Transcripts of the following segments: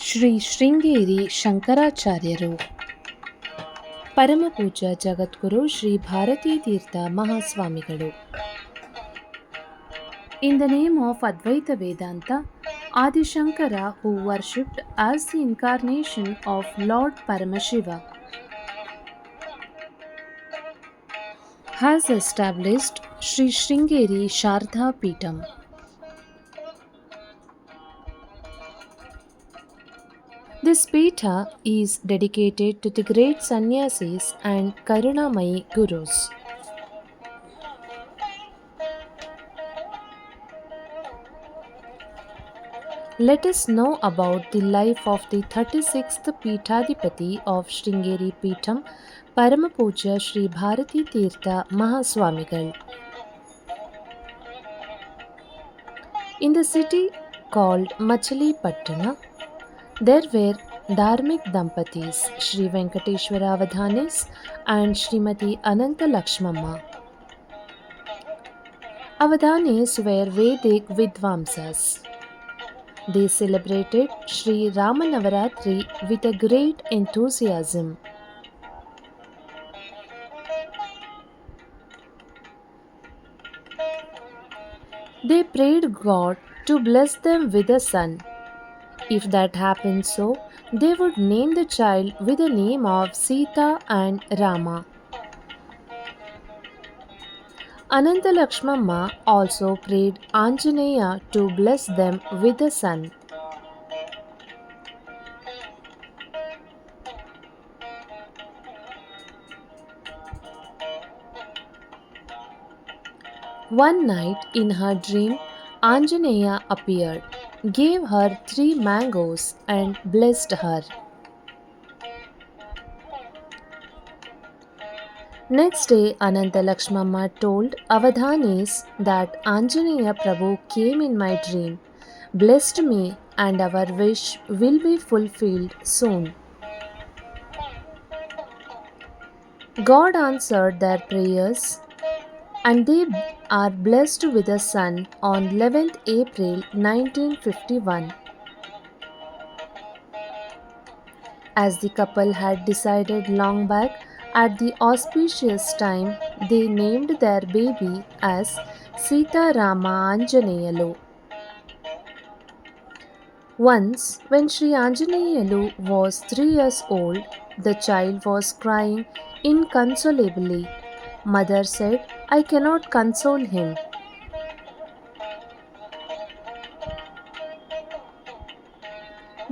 ಶ್ರೀ ಶೃಂಗೇರಿ ಶಂಕರಾಚಾರ್ಯರು ಪರಮಪೂಜ್ಯ ಜಗದ್ಗುರು ಶ್ರೀ ಭಾರತೀ ತೀರ್ಥ ಮಹಾಸ್ವಾಮಿಗಳು. In the name of Advaita Vedanta, Adi Shankara, who worshipped as the incarnation of Lord Paramashiva, has established Sri Shringeri Sharda Peetham. This Peetha is dedicated to the great sannyasis and Karunamayi Gurus. Let us know about the life of the 36th Peethadipati of Shringeri Peetham, Paramapuja Sri Bharati Tirtha Mahaswamigal. In the city called Machalipattana, there were Dharmik Dampatis, Sri Venkateshwara Avadhanis and Srimati Ananta Lakshmamma. Avadhanis were Vedic Vidvamsas. They celebrated Sri Ramanavaratri with a great enthusiasm. They prayed God to bless them with a son. If that happened so, they would name the child with the name of Sita and Rama. Ananta Lakshmamma also prayed Anjaneya to bless them with a son. One night in her dream, Anjaneya appeared, gave her 3 mangoes and blessed her. Next day, Ananta Lakshmamma told Avadhanis that Anjaneya Prabhu came in my dream, blessed me, and our wish will be fulfilled soon. God answered their prayers, and they are blessed with a son on 11th April 1951. As the couple had decided long back, at the auspicious time, they named their baby as Sita Rama Anjaneyalu. Once, when Sri Anjaneyalu was 3 years old, the child was crying inconsolably. Mother said, "I cannot console him."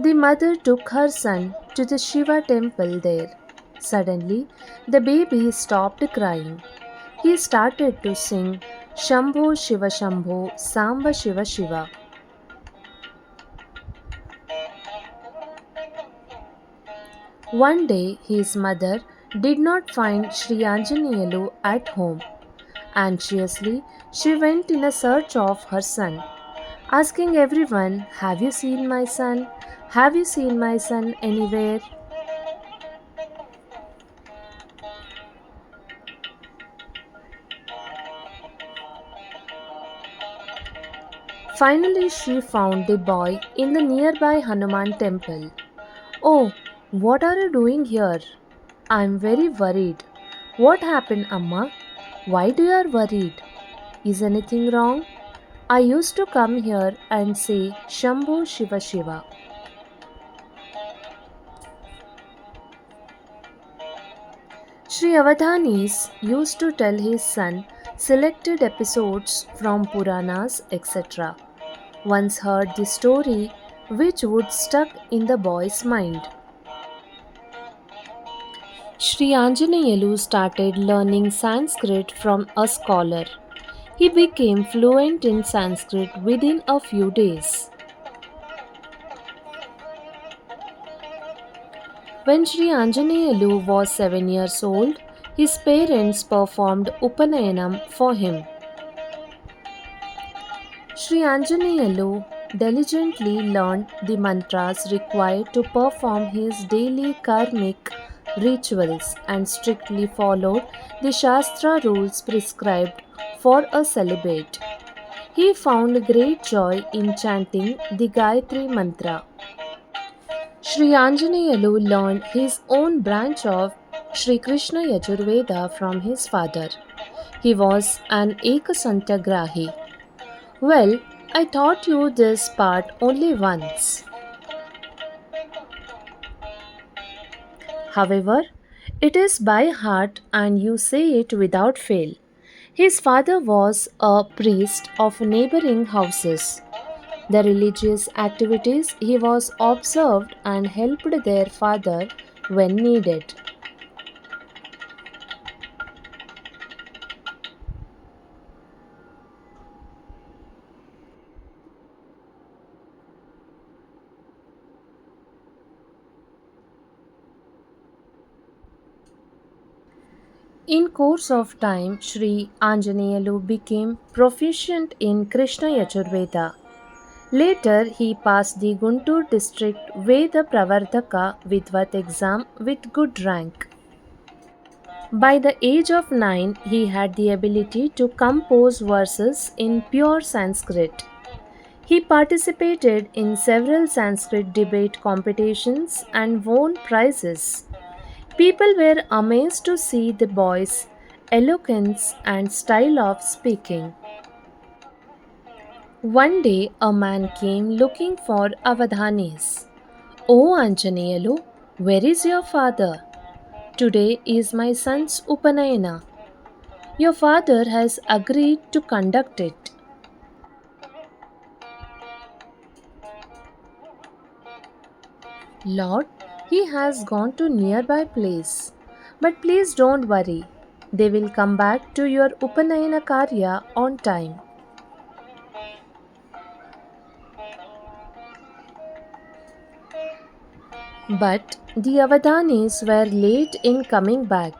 The mother took her son to the Shiva temple there. Suddenly, the baby stopped crying. He started to sing Shambho Shiva Shambho Samba Shiva Shiva. One day, his mother did not find Sri Anjaneyalu at home. Anxiously, she went in a search of her son, asking everyone, "Have you seen my son? Have you seen my son anywhere?" Finally, she found the boy in the nearby Hanuman temple. "Oh, what are you doing here? I'm very worried." "What happened, Amma? Why do you are worried? Is anything wrong? I used to come here and say Shambho Shiva Shiva." Sri Avadhanis used to tell his son selected episodes from Puranas, etc. Once heard the story which would stuck in the boy's mind. Sri Anjaneyalu started learning Sanskrit from a scholar. He became fluent in Sanskrit within a few days. When Sri Anjaneyalu was 7 years old, his parents performed Upanayanam for him. Sri Anjaneyalu diligently learned the mantras required to perform his daily karmic rituals and strictly followed the Shastra rules prescribed for a celibate. He found great joy in chanting the Gayatri Mantra. Sri Anjaneyalu learned his own branch of Sri Krishna Yajurveda from his father. He was an Ekasantagrahi. Well, I taught you this part only once. However, it is by heart and you say it without fail. His father was a priest of neighboring houses. The religious activities he was observed and helped their father when needed. In course of time, Sri Anjaneyalu became proficient in Krishna Yajurveda. Later, he passed the Guntur district Veda Pravardhaka Vidvat exam with good rank. By the age of 9, he had the ability to compose verses in pure Sanskrit. He participated in several Sanskrit debate competitions and won prizes. People were amazed to see the boy's eloquence and style of speaking. One day, a man came looking for Avadhanis. "Oh Anjaneyalu, where is your father? Today is my son's Upanayana. Your father has agreed to conduct it." "Lord, he has gone to nearby place. But please don't worry. They will come back to your Upanayana Karya on time." But the Avadanis were late in coming back.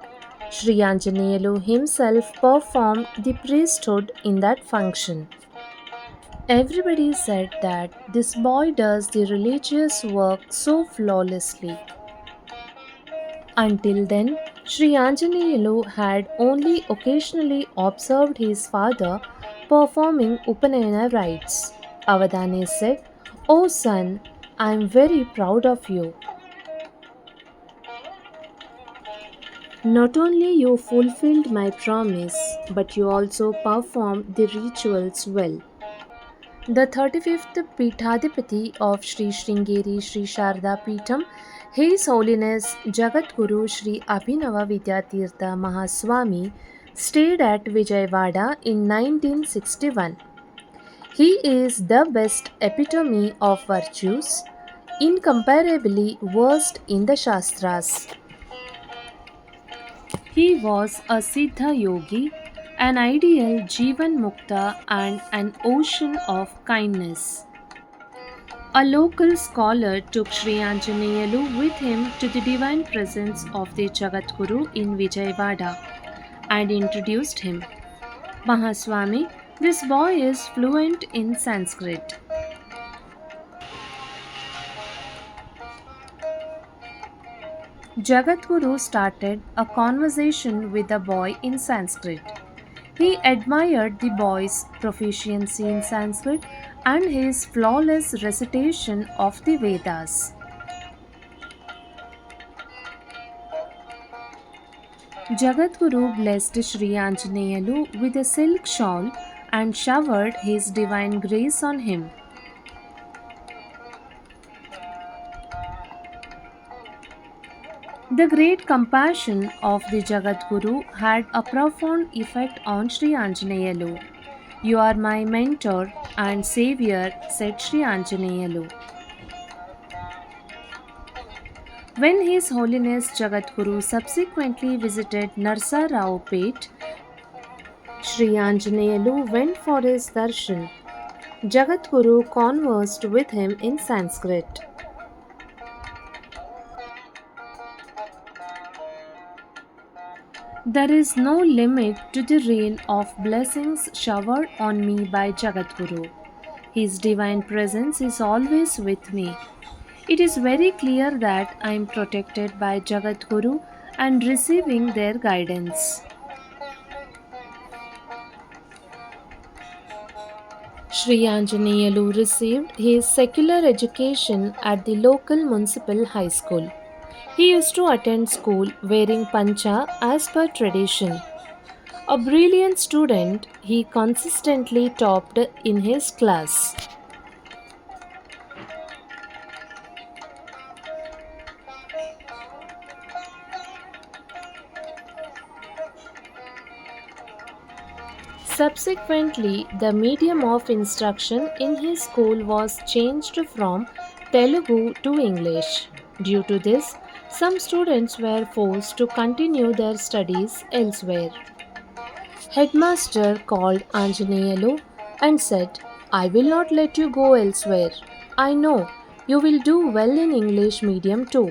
Sri Anjaneyalu himself performed the priesthood in that function. Everybody said that this boy does the religious work so flawlessly. Until then, Sri Anjaneyalu had only occasionally observed his father performing Upanayana rites. Avadani said, "Oh son, I am very proud of you. Not only you fulfilled my promise, but you also performed the rituals well." The 35th Peethadipati of Sri Sringeri Sri Sharda Peetham, His Holiness Jagatguru Sri Abhinava Vidyatirtha Mahaswami, stayed at Vijayawada in 1961. He is the best epitome of virtues, incomparably versed in the Shastras. He was a Siddha yogi, an ideal Jivan Mukta, and an ocean of kindness. A local scholar took Sri Anjaneyalu with him to the divine presence of the Jagatguru in Vijayawada and introduced him. "Mahaswami, this boy is fluent in Sanskrit." Jagatguru started a conversation with the boy in Sanskrit. He admired the boy's proficiency in Sanskrit and his flawless recitation of the Vedas. Jagatguru blessed Sri Anjaneyalu with a silk shawl and showered his divine grace on him. The great compassion of the Jagatguru had a profound effect on Sri Anjaneyalu. "You are my mentor and savior," said Sri Anjaneyalu. When His Holiness Jagatguru subsequently visited Narsaraopet, Sri Anjaneyalu went for his darshan. Jagatguru conversed with him in Sanskrit. There is no limit to the rain of blessings showered on me by Jagatguru. His divine presence is always with me. It is very clear that I am protected by Jagatguru and receiving their guidance. Sri Anjaneyalu received his secular education at the local municipal high school. He used to attend school wearing pancha as per tradition. A brilliant student, he consistently topped in his class. Subsequently, the medium of instruction in his school was changed from Telugu to English. Due to this, some students were forced to continue their studies elsewhere. Headmaster called Anjaneyalu and said, I will not let you go elsewhere. I know you will do well in English medium too.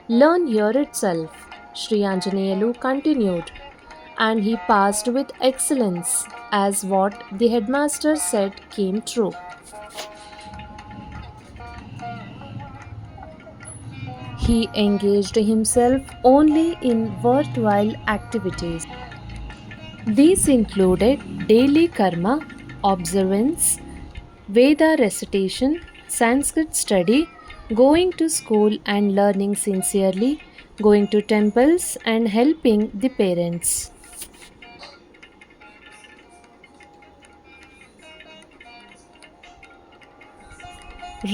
Learn here itself. Sri Anjaneyalu continued, and he passed with excellence, as what the headmaster said came true. He engaged himself only in worthwhile activities. These included daily karma, observance, Veda recitation, Sanskrit study, going to school and learning sincerely, going to temples and helping the parents.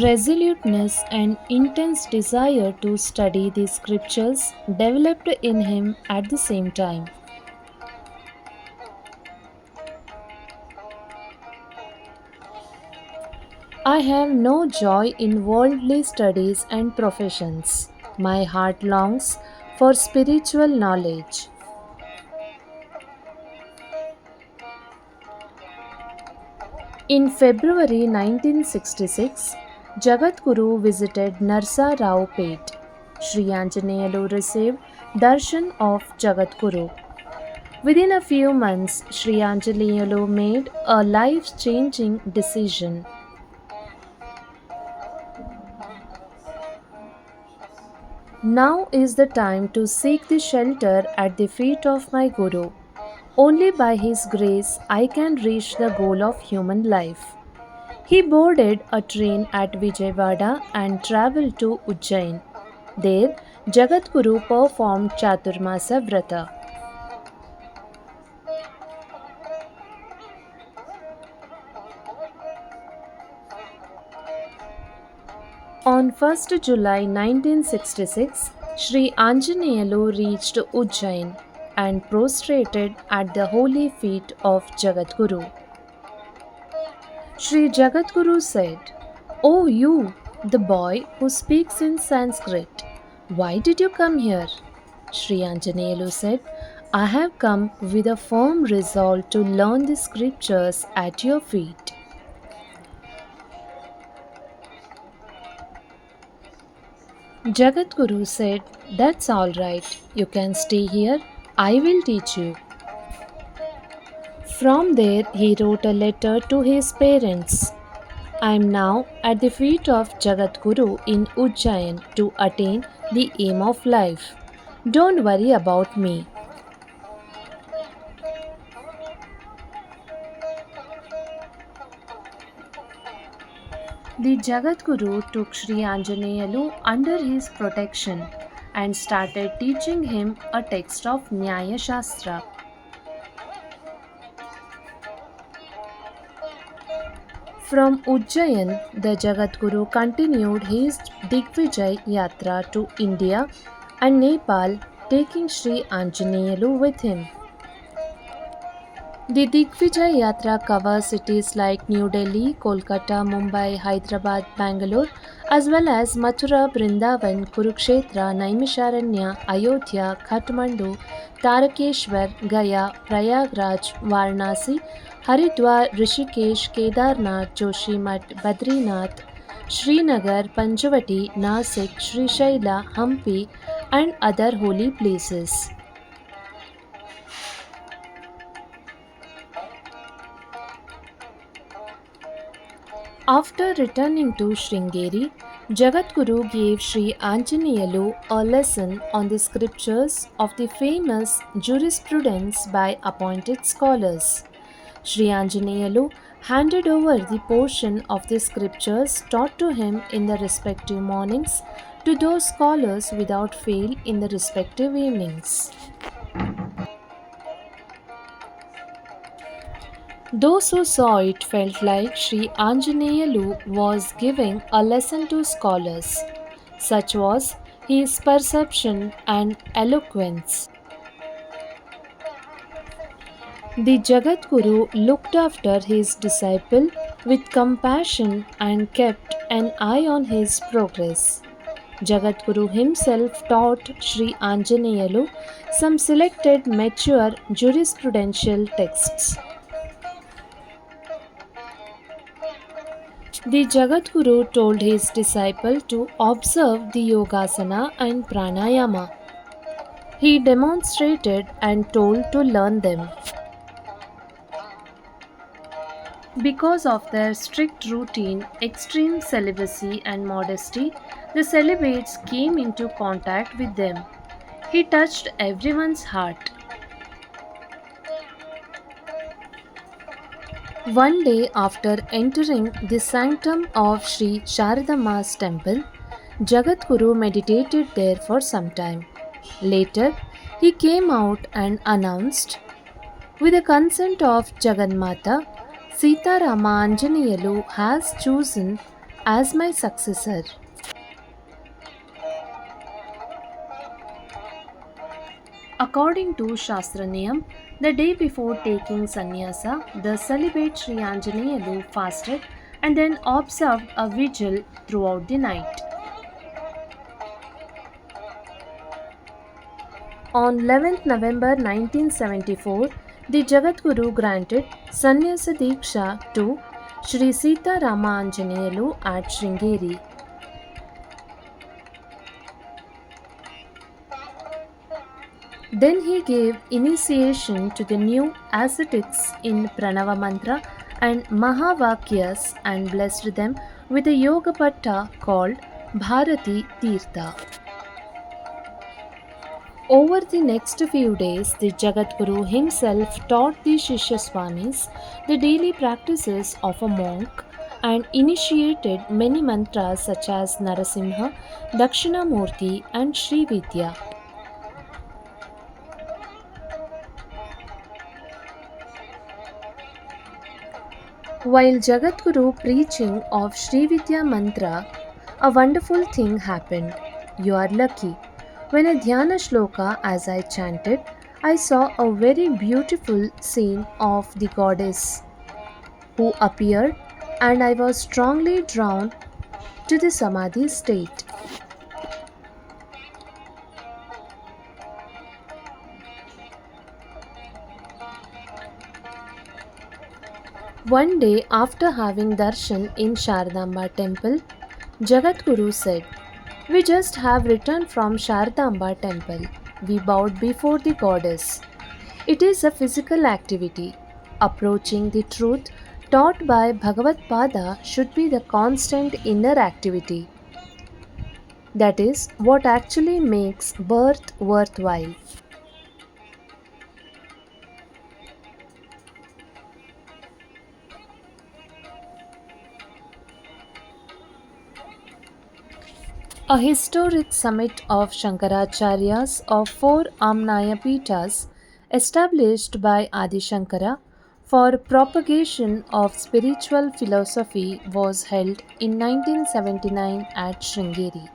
Resoluteness and intense desire to study the scriptures developed in him at the same time. I have no joy in worldly studies and professions. My heart longs for spiritual knowledge. In February 1966, Jagadguru visited Narsa Rao Pet. Sri Anjaneyalu received darshan of Jagadguru. Within a few months, Sri Anjaneyalu made a life-changing decision. Now is the time to seek the shelter at the feet of my Guru. Only by his grace I can reach the goal of human life. He boarded a train at Vijayawada and travelled to Ujjain. There, Jagadguru performed Chaturmasa Vrata. On 1st July 1966, Sri Anjaneyalu reached Ujjain and prostrated at the holy feet of Jagadguru. Sri Jagadguru said, "O you, the boy who speaks in Sanskrit, why did you come here?" Sri Anjaneyalu said, "I have come with a firm resolve to learn the scriptures at your feet." Jagadguru said, "That's all right. You can stay here. I will teach you." From there, he wrote a letter to his parents. I am now at the feet of Jagadguru in Ujjain to attain the aim of life. Don't worry about me. The Jagadguru took Sri Anjaneyalu under his protection and started teaching him a text of Nyaya Shastra. From Ujjain, the Jagadguru continued his Digvijay Yatra to India and Nepal, taking Sri Anjaneyalu with him. The Digvijay Yatra covers cities like New Delhi, Kolkata, Mumbai, Hyderabad, Bangalore, as well as Mathura, Brindavan, Kurukshetra, Naimisharanya, Ayodhya, Kathmandu, Tarakeshwar, Gaya, Prayagraj, Varanasi, Haridwar, Rishikesh, Kedarnath, Joshimath, Badrinath, Srinagar, Panjavati, Nasik, Srishaila, Hampi, and other holy places. After returning to Sringeri, Jagadguru gave Sri Anjaneyalu a lesson on the scriptures of the famous jurisprudence by appointed scholars. Sri Anjaneyalu handed over the portion of the scriptures taught to him in the respective mornings to those scholars without fail in the respective evenings. Those who saw it felt like Sri Anjaneyalu was giving a lesson to scholars. Such was his perception and eloquence. The Jagadguru looked after his disciple with compassion and kept an eye on his progress. Jagadguru himself taught Sri Anjaneyalu some selected mature jurisprudential texts. The Jagadguru told his disciple to observe the Yogasana and Pranayama. He demonstrated and told to learn them. Because of their strict routine, extreme celibacy, and modesty, the celibates came into contact with them. He touched everyone's heart. One day, after entering the sanctum of Sri Sharadamma's temple, Jagadguru meditated there for some time. Later, he came out and announced, with the consent of Jagannatha, Sita Rama Anjaneyalu has chosen as my successor. According to Shastra Niyam, the day before taking sannyasa, the celibate Sri Anjaneyalu fasted and then observed a vigil throughout the night. On 11th November 1974, the Jagadguru granted Sannyasa Diksha to Sri Sita Rama Anjaneyalu at Sringeri. Then he gave initiation to the new ascetics in Pranava Mantra and Mahavakyas and blessed them with a yoga patta called Bharati Tirtha. Over the next few days, the Jagadguru himself taught the Shishya Swamis the daily practices of a monk and initiated many mantras such as Narasimha, Dakshinamurti, and Sri Vidya. While Jagadguru preaching of Sri Vidya mantra, a wonderful thing happened. You are lucky. When a dhyana shloka as I chanted, I saw a very beautiful scene of the goddess who appeared and I was strongly drawn to the samadhi state. One day after having darshan in Sharadamba temple, Jagadguru said, "We just have returned from Sharadamba temple. We bowed before the goddess. It is a physical activity. Approaching the truth taught by Bhagavad Pada should be the constant inner activity. That is what actually makes birth worthwhile." A historic summit of Shankaracharyas of four Amnaya Pitas established by Adi Shankara for propagation of spiritual philosophy was held in 1979 at Sringeri.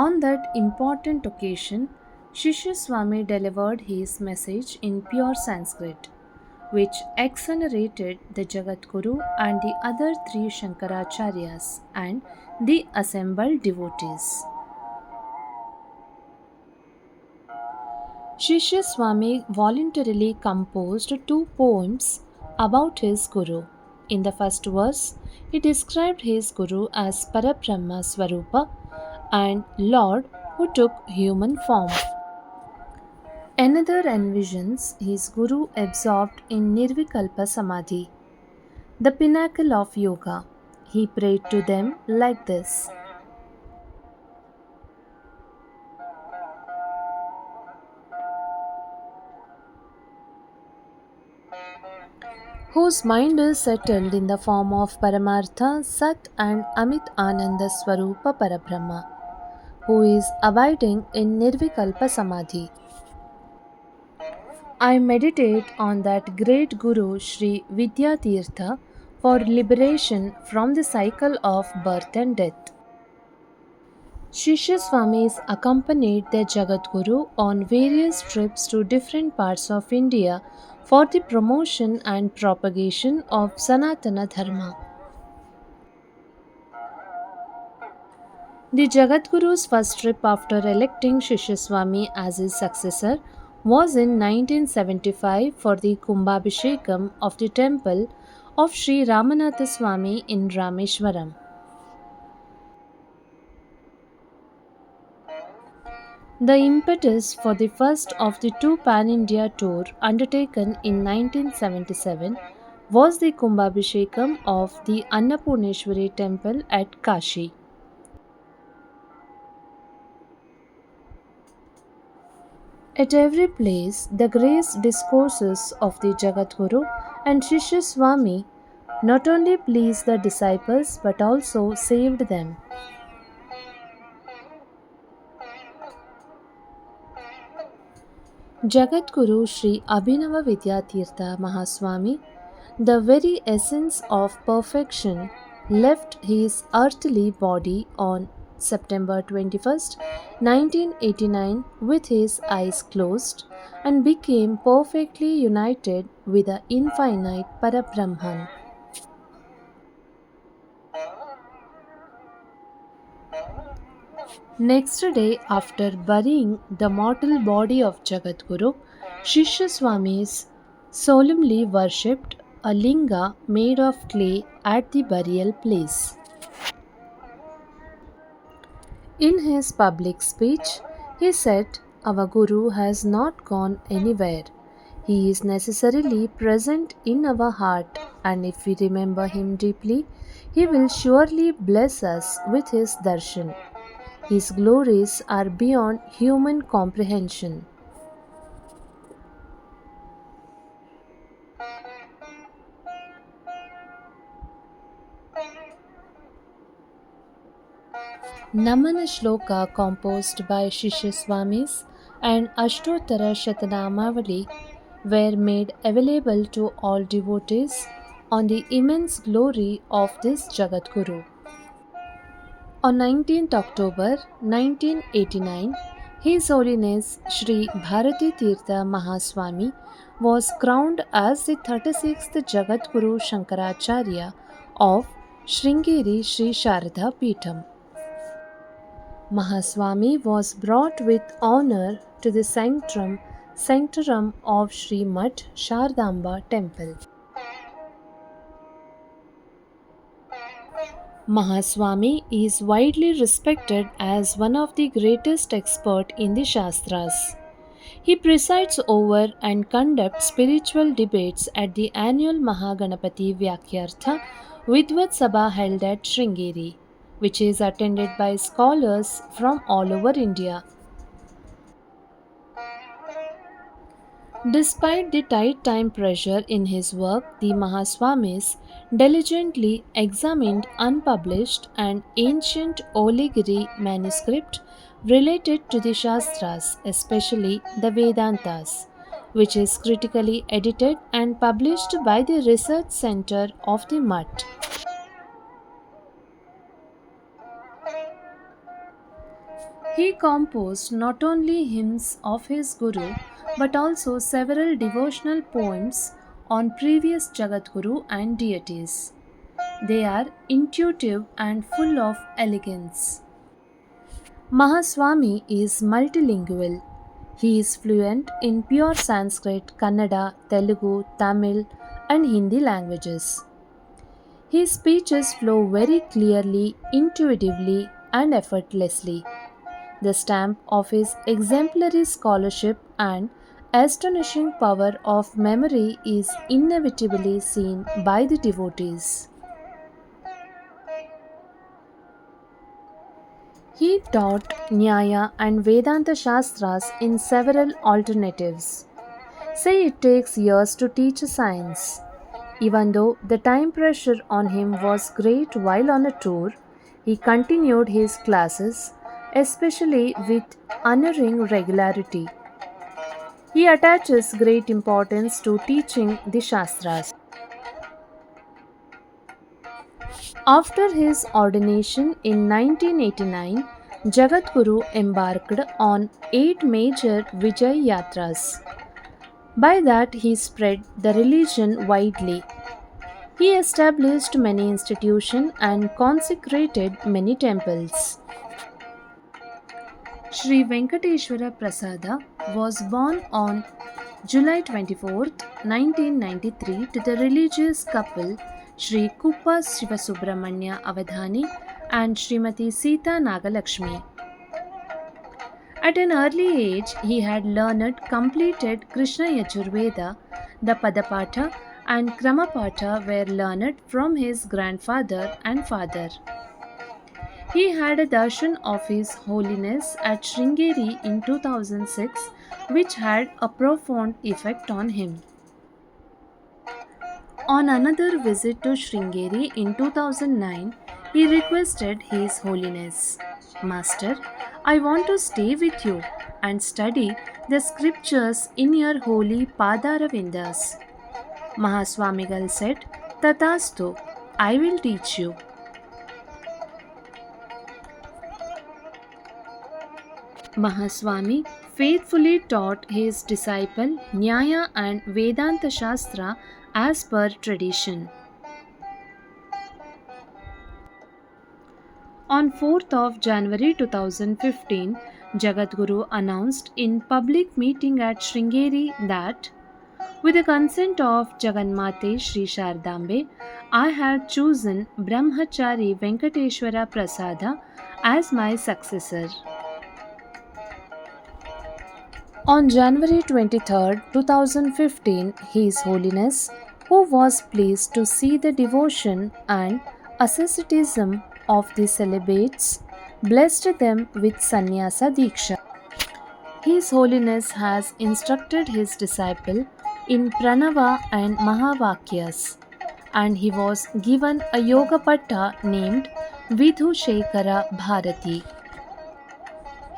On that important occasion, Shishya Swami delivered his message in pure Sanskrit, which exonerated the Jagadguru and the other three Shankaracharyas and the assembled devotees. Shishya Swami voluntarily composed two poems about his Guru. In the first verse, he described his Guru as Parabrahma Swarupa and Lord who took human form. Another envisions his Guru absorbed in Nirvikalpa Samadhi, the pinnacle of yoga. He prayed to them like this: whose mind is settled in the form of Paramartha, Sat and Amit Ananda Swarupa Parabrahma, who is abiding in Nirvikalpa Samadhi. I meditate on that great Guru Sri Vidyatirtha for liberation from the cycle of birth and death. Shishya Swamis accompanied their Jagadguru on various trips to different parts of India for the promotion and propagation of Sanatana Dharma. The Jagadguru's first trip after electing Shishya Swami as his successor was in 1975 for the Kumbhabhishekam of the temple of Sri Ramanatha Swami in Rameshwaram. The impetus for the first of the two Pan India tour undertaken in 1977 was the Kumbhabhishekam of the Annapurneshwari temple at Kashi. At every place, the grace discourses of the Jagadguru and Shishya Swami not only pleased the disciples but also saved them. Jagadguru Sri Abhinava Vidyatirtha Mahaswami, the very essence of perfection, left his earthly body on September 21st, 1989, with his eyes closed and became perfectly united with the infinite Parabrahman. Next day, after burying the mortal body of Jagadguru, Shishya Swamis solemnly worshipped a linga made of clay at the burial place. In his public speech, he said, "Our Guru has not gone anywhere. He is necessarily present in our heart, and if we remember him deeply, he will surely bless us with his darshan. His glories are beyond human comprehension." Namana Shloka composed by Shishya Swamis and Ashtottara Shatanamavali were made available to all devotees on the immense glory of this Jagadguru. On 19th October 1989, His Holiness Sri Bharati Tirtha Mahaswami was crowned as the 36th Jagadguru Shankaracharya of SRINGERI Shri Sharada Peetham. Mahaswami was brought with honor to the sanctorum of Sri Mat Shardamba temple. Mahaswami is widely respected as one of the greatest experts in the Shastras. He presides over and conducts spiritual debates at the annual Mahaganapati Vyakyartha Vidvat Sabha held at Sringeri, which is attended by scholars from all over India. Despite the tight time pressure in his work, the Mahaswamis diligently examined unpublished and ancient Oligiri manuscript related to the Shastras, especially the Vedantas, which is critically edited and published by the Research Center of the Mutt. He composed not only hymns of his Guru but also several devotional poems on previous Jagadguru and deities. They are intuitive and full of elegance. Mahaswami is multilingual. He is fluent in pure Sanskrit, Kannada, Telugu, Tamil, and Hindi languages. His speeches flow very clearly, intuitively, and effortlessly. The stamp of his exemplary scholarship and astonishing power of memory is inevitably seen by the devotees. He taught Nyaya and Vedanta Shastras in several alternatives. Say it takes years to teach a science. Even though the time pressure on him was great while on a tour, he continued his classes, especially with unerring regularity. He attaches great importance to teaching the Shastras. After his ordination in 1989, Jagadguru embarked on 8 major Vijay Yatras. By that, he spread the religion widely. He established many institutions and consecrated many temples. Sri Venkateshwara Prasada was born on July 24, 1993 to the religious couple Sri Kuppa Shivasubramanya Avadhani and Srimati Sita Nagalakshmi. At an early age, he had learned completed Krishna Yajurveda, the Padapatha and Kramapatha were learned from his grandfather and father. He had a darshan of His Holiness at Sringeri in 2006, which had a profound effect on him. On another visit to Sringeri in 2009, he requested His Holiness, Master, I want to stay with you and study the scriptures in your holy Padaravindas. Mahaswamigal said, Tatastu, I will teach you. Mahaswami faithfully taught his disciple Nyaya and Vedanta Shastra as per tradition. On 4th of January 2015, Jagadguru announced in public meeting at Sringeri that with the consent of Jagannmate Sri Shardambe, I have chosen Brahmachari Venkateshwara Prasada as my successor. On January 23rd, 2015, His Holiness, who was pleased to see the devotion and asceticism of the celibates, blessed them with sannyasa diksha. His Holiness has instructed his disciple in pranava and mahavakyas, and he was given a yoga patta named Vidhu Shekara Bharati.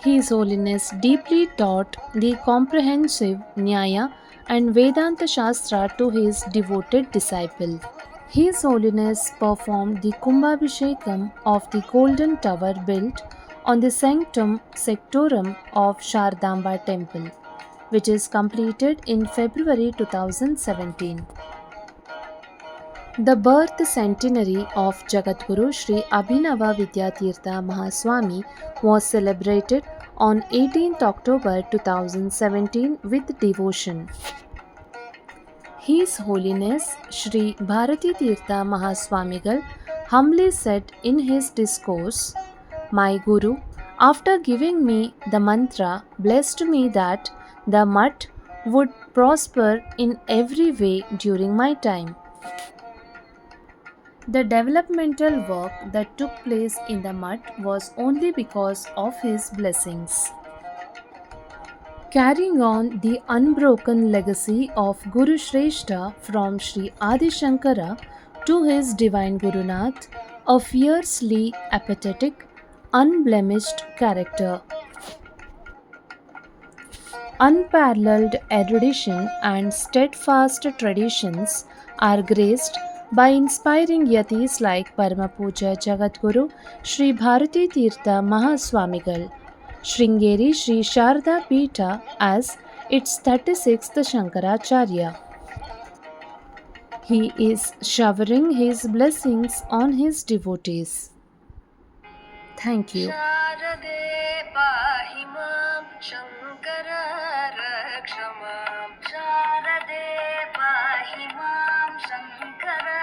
His Holiness deeply taught the comprehensive Nyaya and Vedanta Shastra to his devoted disciple. His Holiness performed the Kumbhabhishekam of the golden tower built on the Sanctum Sectorum of Shardamba Temple, which is completed in February 2017. The birth centenary of Jagadguru Sri Abhinava Vidyatirtha Mahaswami was celebrated on 18th October 2017 with devotion. His Holiness Sri Bharati Tirtha Mahaswamigal humbly said in his discourse, My Guru, after giving me the mantra, blessed me that the mutt would prosper in every way during my time. The developmental work that took place in the mutt was only because of his blessings. Carrying on the unbroken legacy of Guru Shrestha from Sri Adi Shankara to his Divine Gurunath, a fiercely apathetic, unblemished character. Unparalleled erudition and steadfast traditions are graced by inspiring yatis like Paramapuja Jagadguru Sri Bharati Tirtha Mahaswamigal, Sringeri Sri Sharda Peetha as its 36th Shankaracharya. He is showering his blessings on his devotees. Thank you. Sharade pahi mam Shankara raksha mam. Sharade pahi mam Shankara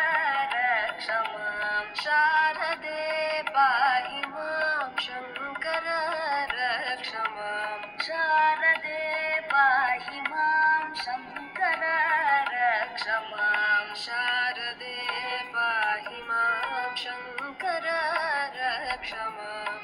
raksha mam. Sharade pahi mam Shankara raksha mam. Sharade pahi mam Shankara raksha mam. Sharade pahi mam Shankara raksha mam.